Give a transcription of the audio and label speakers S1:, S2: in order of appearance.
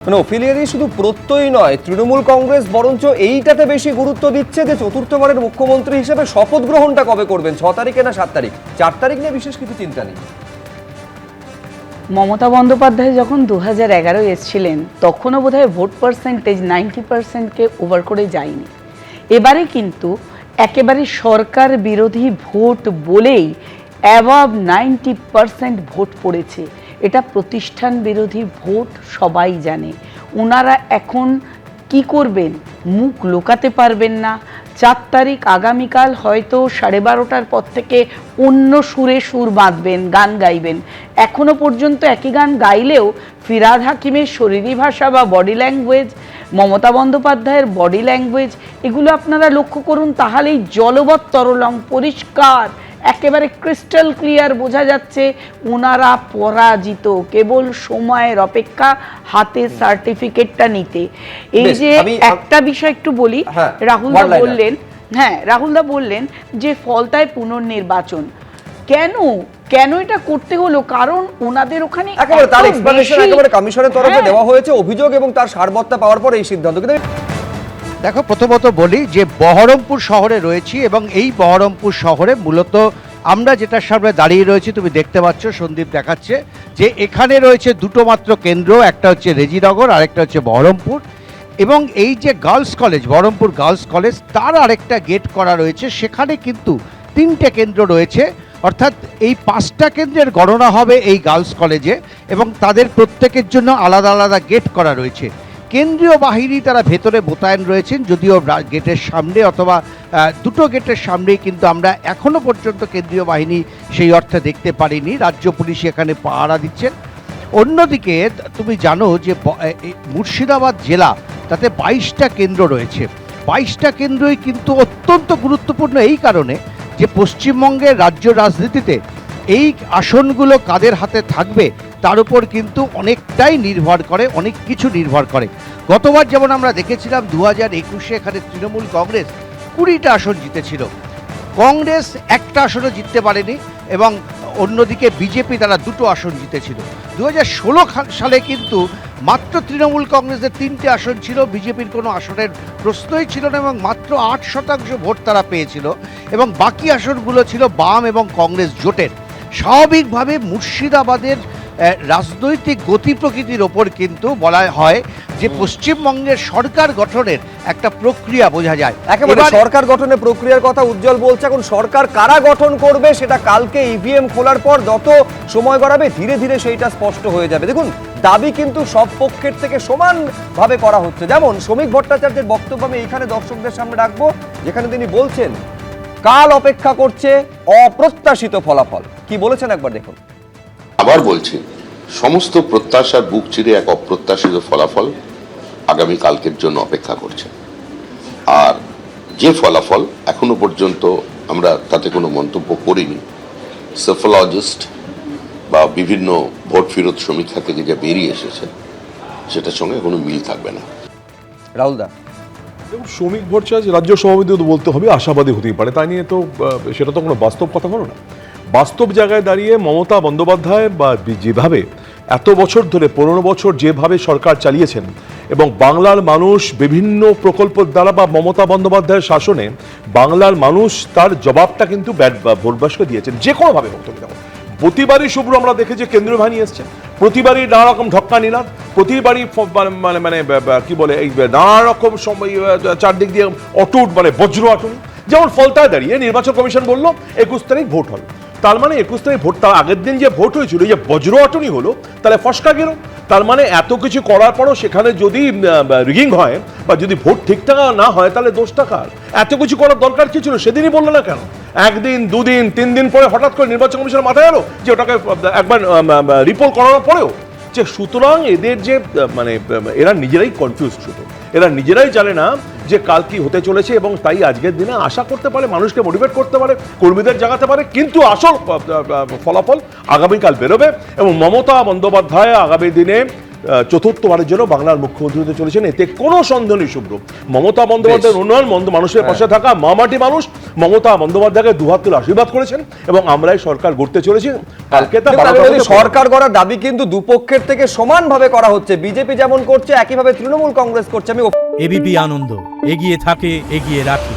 S1: অফিলিয়ারি শুধু প্রত্যয় নয়, তৃণমূল কংগ্রেস বরঞ্চ এইটাতে বেশি গুরুত্ব দিচ্ছে যে চতুর্থবারের মুখ্যমন্ত্রী হিসেবে শপথ গ্রহণটা কবে করবেন, 6 তারিখে না 7 তারিখ। 4 তারিখ নিয়ে বিশেষ কিছু চিন্তা নেই।
S2: মমতা বন্দ্যোপাধ্যায় যখন 2011 এসেছিলেন তখনও বোধহয় ভোট পার্সেন্টেজ 90%কে ওভার করে যায়নি। এবারে কিন্তু একেবারে সরকার বিরোধী ভোট বলেই অ্যাবাভ 90% ভোট পড়েছে। এটা প্রতিষ্ঠান বিরোধী ভোট, সবাই জানে। ওনারা এখন কি করবেন, মুখ লুকাতে পারবেন না। 4 তারিখ আগামীকাল হয়তো 12:30টার পর থেকে অন্য সুরে সুর বাঁধবেন, গান গাইবেন। এখনো পর্যন্ত একই গান গাইলেও ফিরহাদ হাকিমের শরীরী ভাষা বা বডি ল্যাঙ্গুয়েজ, মমতা বন্দ্যোপাধ্যায়ের বডি ল্যাঙ্গুয়েজ, এগুলো আপনারা লক্ষ্য করুন, তাহলেই জলবৎ তরলং পরিষ্কার একেবারে ক্রিস্টাল ক্লিয়ার বোঝা যাচ্ছে ওনারা পরাজিত। কেবল সময়ের অপেক্ষা হাতে সার্টিফিকেটটা নিতে। এই যে একটা বিষয় একটু বলি, রাহুলদা বললেন যে ফলতায় পুনর্নির্বাচন। কেন এটা করতে হলো? কারণ ওনাদের ওখানে
S1: তার এক্সপ্লেনেশন একেবারে কমিশনের তরফে দেওয়া হয়েছে, অভিযোগ এবং তার সারবত্তা পাওয়ার পর এই সিদ্ধান্ত।
S3: দেখো, প্রথমত বলি যে বহরমপুর শহরে রয়েছি এবং এই বহরমপুর শহরে মূলত আমরা যেটার সামনে দাঁড়িয়ে রয়েছি, তুমি দেখতে পাচ্ছ, সন্দীপ দেখাচ্ছে যে এখানে রয়েছে দুটো মাত্র কেন্দ্র, একটা হচ্ছে রেজিনগর, আরেকটা হচ্ছে বহরমপুর। এবং এই যে girls college, Baharampur girls college, তার আরেকটা গেট করা রয়েছে, সেখানে কিন্তু 3টে কেন্দ্র রয়েছে। অর্থাৎ এই 5টা কেন্দ্রের গণনা হবে এই গার্লস কলেজে এবং তাদের প্রত্যেকের জন্য আলাদা আলাদা গেট করা রয়েছে। কেন্দ্রীয় বাহিনী তারা ভেতরে মোতায়েন রয়েছেন, যদিও গেটের সামনে অথবা দুটো গেটের সামনেই কিন্তু আমরা এখনো পর্যন্ত কেন্দ্রীয় বাহিনী সেই অর্থে দেখতে পারিনি। রাজ্য পুলিশ এখানে পাহারা দিচ্ছেন। অন্যদিকে তুমি জানো যে মুর্শিদাবাদ জেলা, তাতে 22টা কেন্দ্র রয়েছে। 22টা কেন্দ্রই কিন্তু অত্যন্ত গুরুত্বপূর্ণ এই কারণে যে পশ্চিমবঙ্গের রাজ্য রাজনীতিতে এই আসনগুলো কাদের হাতে থাকবে তার উপর কিন্তু অনেকটাই নির্ভর করে, অনেক কিছু নির্ভর করে। গতবার যেমন আমরা দেখেছিলাম 2021-এ এখানে তৃণমূল কংগ্রেস 20টা আসন জিতেছিল, কংগ্রেস একটা আসনও জিততে পারেনি এবং অন্যদিকে বিজেপি তারা 2টো আসন জিতেছিল। 2016 সালে কিন্তু মাত্র তৃণমূল কংগ্রেসের 3টে আসন ছিল, বিজেপির কোনো আসনের প্রশ্নই ছিল না এবং মাত্র 8% ভোট তারা পেয়েছিল এবং বাকি আসনগুলো ছিল বাম এবং কংগ্রেস জোটের। স্বাভাবিকভাবে মুর্শিদাবাদের রাজনৈতিক গতি প্রকৃতির ওপর কিন্তু বলা হয় যে পশ্চিমবঙ্গের সরকার গঠনের একটা প্রক্রিয়া বোঝা যায়।
S1: একেবারে সরকার গঠনের প্রক্রিয়ার কথা উজ্জ্বল বলছে। এখন সরকার কারা গঠন করবে সেটা কালকে ইভিএম খোলার পর যত সময় গড়াবে ধীরে ধীরে সেইটা স্পষ্ট হয়ে যাবে। দেখুন, দাবি কিন্তু সব পক্ষের থেকে সমানভাবে করা হচ্ছে। যেমন শ্রমিক ভট্টাচার্যের বক্তব্য আমি এইখানে দর্শকদের সামনে রাখবো, যেখানে তিনি বলছেন কাল অপেক্ষা করছে অপ্রত্যাশিত ফলাফল। কি বলেছেন একবার দেখুন।
S4: আবার বলছি, সমস্ত প্রত্যাশার বুক চিরে এক অপ্রত্যাশিত ফলাফল আগামী কালকের জন্য অপেক্ষা করছে। আর যে ফলাফল এখনো পর্যন্ত আমরা তাতে কোনো মন্তব্য করিনি, সেফোলজিস্ট বা বিভিন্ন ভোট ফেরত সমীক্ষা থেকে যে বেরিয়ে এসেছে সেটার সঙ্গে কোনো মিল থাকবে না।
S1: রাহুলদা,
S5: শ্রমিক ভট্টাচার্য রাজ্য সভাপতি বলতে হবে আশাবাদী হতেই পারে, তাই নিয়ে তো সেটা তো কোনো বাস্তব কথা হলো না। বাস্তব জায়গায় দাঁড়িয়ে মমতা বন্দ্যোপাধ্যায় বা যেভাবে এত বছর ধরে 15 বছর যেভাবে সরকার চালিয়েছেন এবং বাংলার মানুষ বিভিন্ন প্রকল্পের দ্বারা বা মমতা বন্দ্যোপাধ্যায়ের শাসনে বাংলার মানুষ তার জবাবটা কিন্তু ভোটবাসকে দিয়েছেন যে কোনোভাবে হোক। প্রতিবারই শুভ্র আমরা দেখেছি কেন্দ্রীয় বাহিনী এসছে, প্রতিবারই নানা রকম ধাক্কা নিলাম, প্রতিবারই মানে কি বলে এই নানা রকম চারদিক দিয়ে অটুট মানে বজ্র আটুনি। যেমন ফলতায় দাঁড়িয়ে নির্বাচন কমিশন বললো 21 তারিখ ভোট হবে, তার মানে 21 তারিখ ভোট, তার আগের দিন যে ভোট হয়েছিল যে বজ্র আটুনি হলো, তাহলে ফসকা গেল। তার মানে এত কিছু করার পরও সেখানে যদি রিগিং হয় বা যদি ভোট ঠিকঠাক না হয় তাহলে দোষটা কার? এত কিছু করার দরকার কি ছিল? সেদিনই বললো না কেন? 1 দিন 2 দিন 3 দিন পরে হঠাৎ করে নির্বাচন কমিশনের মাথায় এলো যে ওটাকে একবার রিপোর্ট করানোর পরেও যে। সুতরাং এদের যে মানে এরা নিজেরাই কনফিউজ, শুধু এরা নিজেরাই জানে না যে কাল কি হতে চলেছে এবং তাই আজকের দিনে আশা করতে পারে, মানুষকে মোটিভেট করতে পারে, কর্মীদের জাগাতে পারে, কিন্তু আসল ফলাফল আগামীকাল বেরোবে এবং মমতা বন্দ্যোপাধ্যায় আগামী দিনে চতুর্থবারের জন্য বাংলার মুখ্যমন্ত্রী হতে চলেছেন, এতে কোনো সন্দেহ নেই শুভ্র। মমতা বন্দ্যোপাধ্যায়ের উন্নয়ন, মানুষের পাশে থাকা মামাটি মানুষ মমতা বন্দ্যোপাধ্যায়কে দুহাত তুলে আশীর্বাদ করেছেন এবং আমরাই সরকার গড়তে চলেছি। কালকে তা
S1: কিন্তু আমি
S5: 12টা
S1: বলি,
S5: মধ্যে
S1: সরকার গড়ার দাবি কিন্তু দুপক্ষের থেকে সমানভাবে করা হচ্ছে। বিজেপি যেমন করছে একইভাবে তৃণমূল কংগ্রেস করছে। আমি
S6: এবিপি আনন্দ, এগিয়ে থাকে, এগিয়ে রাখে।